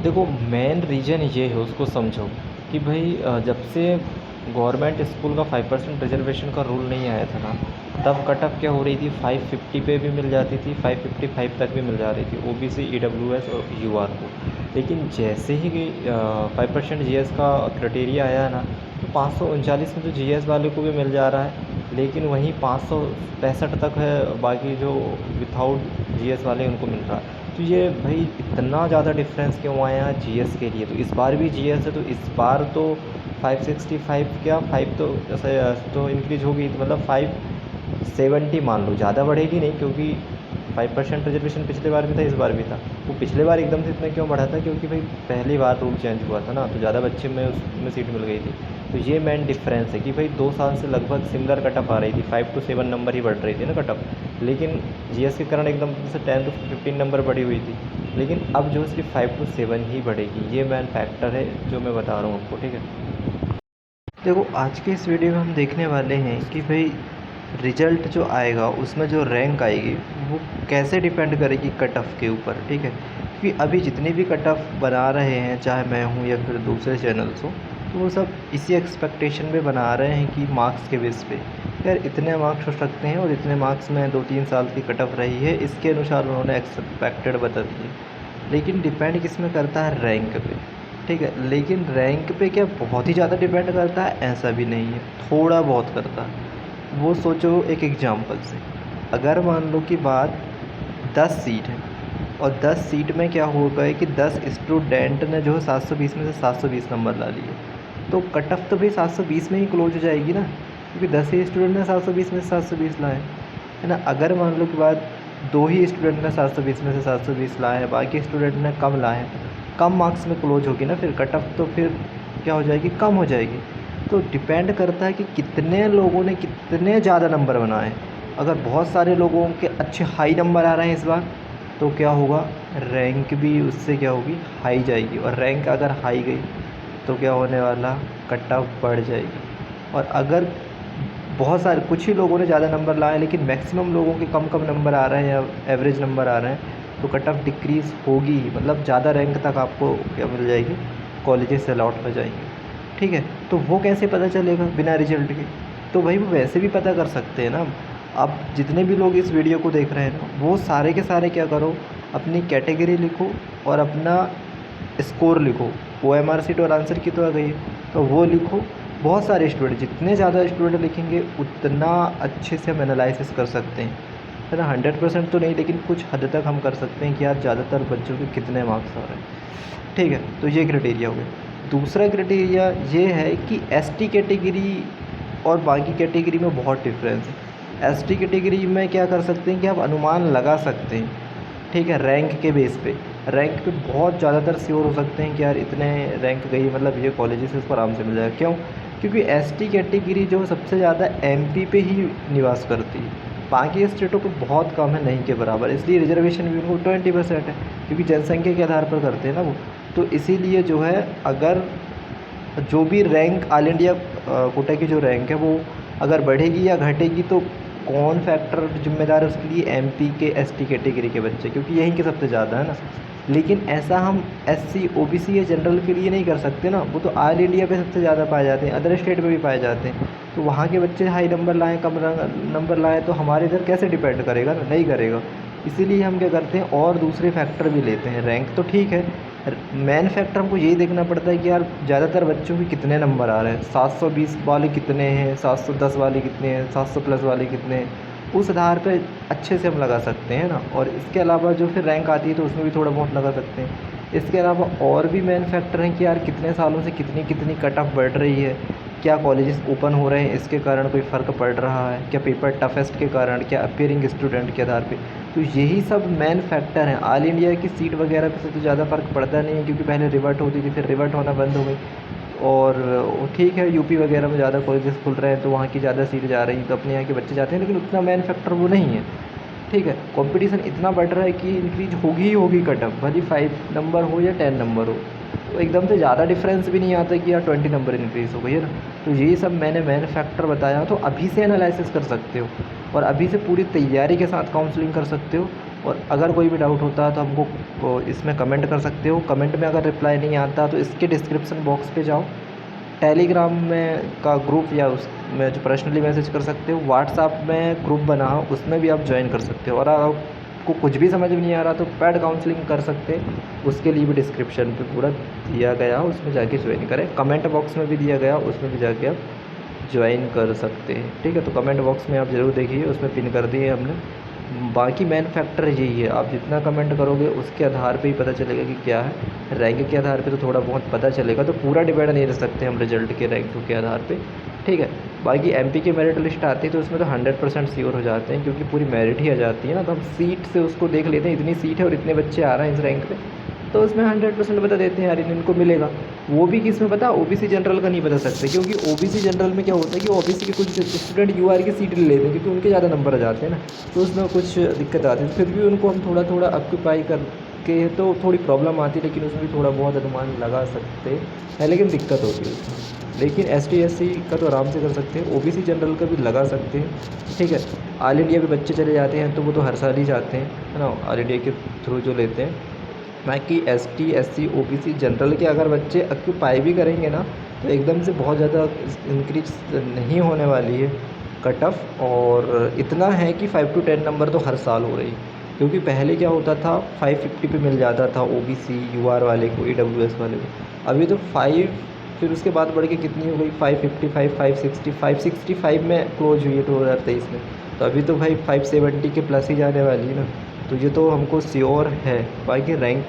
देखो, main reason ये है, उसको समझो कि भाई जब से गवर्नमेंट स्कूल का 5% रिजर्वेशन का रूल नहीं आया था ना, तब कट ऑफ क्या हो रही थी, 550 पे भी मिल जाती थी, 555 तक भी मिल जा रही थी ओबीसी, ईडब्ल्यूएस और यूआर को। लेकिन जैसे ही 5% जीएस का क्राइटेरिया आया ना, तो 539 में तो जीएस वाले को भी मिल जा रहा है, लेकिन वहीं 565 तक है बाकी जो विथआउट जीएस वाले उनको मिल रहा है। तो ये भाई इतना ज़्यादा डिफरेंस क्यों आया जीएस के लिए? तो इस बार भी जीएस है, तो इस बार तो 565 क्या 5 तो जैसे तो इंक्रीज होगी, तो मतलब 570 मान लो, ज़्यादा बढ़ेगी नहीं, क्योंकि 5% रिजर्वेशन पिछले बार भी था, इस बार भी था। वो पिछले बार एकदम से इतना क्यों बढ़ा था, क्योंकि भाई पहली बार रूल चेंज हुआ था ना, तो ज़्यादा बच्चे में उसमें सीट मिल गई थी। तो ये मेन डिफरेंस है कि भाई 2 साल से लगभग सिमिलर कटअप आ रही थी, 5 to 7 नंबर ही बढ़ रही थी ना कटअप, लेकिन जीएस के कारण एकदम से 10 to 15 नंबर बढ़ी हुई थी। लेकिन अब जो सिर्फ 5 to 7 ही बढ़ेगी, ये मेन फैक्टर है जो मैं बता रहा हूँ आपको, ठीक है। देखो, आज के इस वीडियो में हम देखने वाले हैं कि भाई रिजल्ट जो आएगा उसमें जो रैंक आएगी वो कैसे डिपेंड करेगी कट ऑफ के ऊपर, ठीक है। क्योंकि अभी जितने भी कट ऑफ बना रहे हैं, चाहे मैं हूँ या फिर दूसरे चैनल्स हो, तो वो सब इसी एक्सपेक्टेशन में बना रहे हैं कि मार्क्स के बेस पे यार इतने मार्क्स हो सकते हैं और इतने मार्क्स में 2-3 साल की कट ऑफ रही है, इसके अनुसार उन्होंने एक्सपेक्टेड बता दिए। लेकिन डिपेंड किस में करता है, रैंक पे, ठीक है। लेकिन रैंक पे क्या बहुत ही ज़्यादा डिपेंड करता है? ऐसा भी नहीं है, थोड़ा बहुत करता है। वो सोचो एक एग्जांपल से, अगर मान लो कि बात 10 सीट है और 10 सीट में क्या होगा है कि 10 स्टूडेंट ने जो है 720 में से 720 नंबर ला लिए, तो कट ऑफ तो भाई 720 में ही क्लोज हो जाएगी ना, क्योंकि 10 ही स्टूडेंट ने 720 में से 720 लाए, है ना। अगर मान लो कि बात 2 ही स्टूडेंट ने 720 में से 720 लाए हैं, बाकी स्टूडेंट ने कम लाए हैं, कम मार्क्स में क्लोज होगी ना फिर कट ऑफ, तो फिर क्या हो जाएगी, कम हो जाएगी। तो डिपेंड करता है कि कितने लोगों ने कितने ज़्यादा नंबर बनाए। अगर बहुत सारे लोगों के अच्छे हाई नंबर आ रहे हैं इस बार, तो क्या होगा, रैंक भी उससे क्या होगी, हाई जाएगी। और रैंक अगर हाई गई तो क्या होने वाला, कट ऑफ बढ़ जाएगी। और अगर बहुत सारे कुछ ही लोगों ने ज़्यादा नंबर लाए लेकिन मैक्सिमम लोगों के कम कम नंबर आ रहे हैं या एवरेज नंबर आ रहे हैं, तो कट ऑफ डिक्रीज़ होगी ही, मतलब ज़्यादा रैंक तक आपको क्या मिल जाएगी, कॉलेजेस से अलॉट हो जाएंगे, ठीक है। तो वो कैसे पता चलेगा बिना रिजल्ट के? तो भाई वो वैसे भी पता कर सकते हैं ना। अब जितने भी लोग इस वीडियो को देख रहे हैं ना, वो सारे के सारे क्या करो, अपनी कैटेगरी लिखो और अपना स्कोर लिखो। OMR शीट और आंसर की तो आ गई है, तो वो लिखो। बहुत सारे स्टूडेंट, जितने ज़्यादा स्टूडेंट लिखेंगे उतना अच्छे से हम एनालिसिस कर सकते हैं, है ना। 100% तो नहीं, लेकिन कुछ हद तक हम कर सकते हैं कि यार ज़्यादातर बच्चों के कितने मार्क्स आ रहे हैं, ठीक है। तो ये क्राइटेरिया हो गया। दूसरा क्राइटेरिया ये है कि ST कैटेगरी और बाकी कैटेगरी में बहुत डिफरेंस है। ST कैटेगरी में क्या कर सकते हैं कि आप अनुमान लगा सकते हैं, ठीक है, रैंक के बेस पे। रैंक पे बहुत ज़्यादातर श्योर हो सकते हैं कि यार इतने रैंक गई, मतलब ये कॉलेजेस इसको आराम से मिल जाएगा। क्यों? क्योंकि ST कैटेगरी जो सबसे ज़्यादा MP पे ही निवास करती है, बाकी स्टेटों पे बहुत कम है, नहीं के बराबर। इसलिए रिजर्वेशन भी उनको 20% है, क्योंकि जनसंख्या के आधार पर करते हैं ना वो। तो इसीलिए जो है, अगर जो भी रैंक ऑल इंडिया कोटा की जो रैंक है वो अगर बढ़ेगी या घटेगी, तो कौन फैक्टर जिम्मेदार है उसके लिए? MP के ST कैटेगरी के बच्चे, क्योंकि यहीं के सबसे ज़्यादा है ना। लेकिन ऐसा हम SC OBC या जनरल के लिए नहीं कर सकते ना, वो तो ऑल इंडिया पे सबसे ज़्यादा पाए जाते हैं, अदर स्टेट में भी पाए जाते हैं। तो वहाँ के बच्चे हाई नंबर लाएँ, कम नंबर लाएँ, तो हमारे इधर कैसे डिपेंड करेगा ना, नहीं करेगा। इसीलिए हम क्या करते हैं, और दूसरे फैक्टर भी लेते हैं। रैंक तो ठीक है, मेन फैक्टर हमको यही देखना पड़ता है कि यार ज़्यादातर बच्चों के कितने नंबर आ रहे हैं, 720 वाले कितने हैं, 710 वाले कितने हैं, 700 प्लस वाले कितने हैं। उस आधार पे अच्छे से हम लगा सकते हैं ना। और इसके अलावा जो फिर रैंक आती है तो उसमें भी थोड़ा बहुत लगा सकते हैं। इसके अलावा और भी मेन फैक्टर हैं कि यार कितने सालों से कितनी कितनी कट ऑफ बढ़ रही है, क्या कॉलेजेस ओपन हो रहे हैं इसके कारण कोई फ़र्क पड़ रहा है, क्या पेपर टफेस्ट के कारण, क्या अपीयरिंग स्टूडेंट के आधार पे। तो यही सब मेन फैक्टर हैं। ऑल इंडिया की सीट वगैरह पे से तो ज़्यादा फ़र्क पड़ता नहीं है, क्योंकि पहले रिवर्ट होती थी, फिर रिवर्ट होना बंद हो गई। और ठीक है, यूपी वगैरह में ज़्यादा कॉलेजेस खुल रहे हैं तो वहाँ की ज़्यादा सीट जा रही, तो अपने यहाँ के बच्चे जाते हैं, लेकिन उतना मेन फैक्टर वो नहीं है, ठीक है। कंपटीशन इतना बढ़ रहा है कि इंक्रीज होगी ही होगी कट ऑफ, भले 5 नंबर हो या 10 नंबर हो। तो एकदम से ज़्यादा डिफरेंस भी नहीं आता कि यार 20 नंबर इंक्रीज़ हो गई है ना। तो यही सब मैंने मेन फैक्टर बताया, तो अभी से एनालिसिस कर सकते हो और अभी से पूरी तैयारी के साथ काउंसलिंग कर सकते हो। और अगर कोई भी डाउट होता है तो हमको इसमें कमेंट कर सकते हो। कमेंट में अगर रिप्लाई नहीं आता तो इसके डिस्क्रिप्शन बॉक्स पे जाओ, टेलीग्राम में का ग्रुप या उसमें जो पर्सनली मैसेज कर सकते हो। व्हाट्सएप में ग्रुप बना हो उसमें भी आप ज्वाइन कर सकते हो। और आपको कुछ भी समझ में नहीं आ रहा तो पेड काउंसलिंग कर सकते हैं, उसके लिए भी डिस्क्रिप्शन पे पूरा दिया गया, उसमें जाके ज्वाइन करें। कमेंट बॉक्स में भी दिया गया, उसमें भी जाके आप ज्वाइन कर सकते हैं। ठीक है, तो कमेंट बॉक्स में आप ज़रूर देखिए, उसमें पिन कर दिए हमने। बाकी मेन फैक्टर यही है, आप जितना कमेंट करोगे उसके आधार पे ही पता चलेगा कि क्या है। रैंक के आधार पे तो थोड़ा बहुत पता चलेगा, तो पूरा डिपेंड नहीं रह सकते हम रिजल्ट के रैंक के आधार पे। ठीक है, बाकी एमपी की मेरिट लिस्ट आती है तो उसमें तो 100% श्योर हो जाते हैं, क्योंकि पूरी मेरिट ही आ जाती है ना। तो हम सीट से उसको देख लेते हैं, इतनी सीट है और इतने बच्चे आ रहे हैं इस रैंक पे, तो उसमें 100% बता देते हैं यार इनको मिलेगा। वो भी किस में पता, ओबीसी जनरल का नहीं बता सकते, क्योंकि ओबीसी जनरल में क्या होता है कि ओबीसी के कुछ स्टूडेंट यूआर की सीट ले लेते हैं, क्योंकि उनके ज़्यादा नंबर आ जाते हैं ना, तो उसमें कुछ दिक्कत आती है। फिर भी उनको हम थोड़ा थोड़ा ऑक्यूपाई करके तो थोड़ी प्रॉब्लम आती है, लेकिन उसमें भी थोड़ा बहुत अनुमान लगा सकते हैं, लेकिन दिक्कत होती है उसमें। लेकिन एसटी एससी का तो आराम से कर सकते हैं, ओबीसी जनरल का भी लगा सकते हैं। ठीक है, ऑल इंडिया में बच्चे चले जाते हैं तो वो तो हर साल ही जाते हैं, है ना, ऑल इंडिया के थ्रू जो लेते हैं। बाकी एसटी एससी ओबीसी जनरल के अगर बच्चे ऑक्यूपाई भी करेंगे ना, तो एकदम से बहुत ज़्यादा इंक्रीज नहीं होने वाली है कट ऑफ। और इतना है कि 5 to 10 नंबर तो हर साल हो रही है, क्योंकि पहले क्या होता था 550 पे मिल जाता था ओबीसी यूआर वाले को, ईडब्ल्यूएस वाले को। अभी तो 5, फिर उसके बाद बढ़ के कितनी हो गई 555, 560, 565 में क्लोज हुई है 2023 में। तो अभी तो भाई 570 के प्लस ही जाने वाली है ना, तो ये तो हमको श्योर है। बाकी रैंक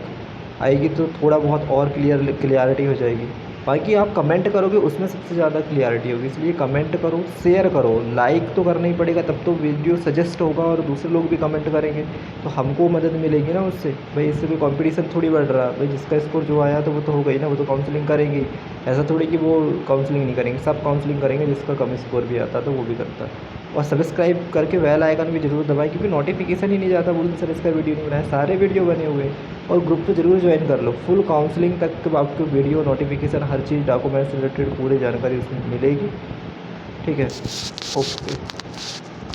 आएगी तो थोड़ा बहुत और क्लियरिटी हो जाएगी। बाकी आप कमेंट करोगे उसमें सबसे ज़्यादा क्लियरिटी होगी, इसलिए कमेंट करो, शेयर करो, लाइक तो करना ही पड़ेगा, तब तो वीडियो सजेस्ट होगा और दूसरे लोग भी कमेंट करेंगे तो हमको मदद मिलेगी ना उससे। भाई इससे कोई कंपटीशन थोड़ी बढ़ रहा, भाई जिसका स्कोर जो आया तो वो तो हो गई ना, वो तो काउंसलिंग करेंगे। ऐसा थोड़ी कि वो काउंसलिंग नहीं करेंगे, सब काउंसलिंग करेंगे, जिसका कम स्कोर भी आता तो वो भी करता है। और सब्सक्राइब करके बेल आइकन भी ज़रूर दबाएं, क्योंकि नोटिफिकेशन ही नहीं जाता, बोलते सर इसका वीडियो नहीं बनाया, सारे वीडियो बने हुए हैं। और ग्रुप तो ज़रूर ज्वाइन कर लो, फुल काउंसलिंग तक आपको वीडियो नोटिफिकेशन हर चीज़ डॉक्यूमेंट्स रिलेटेड पूरी जानकारी उसमें मिलेगी। ठीक है, ओके।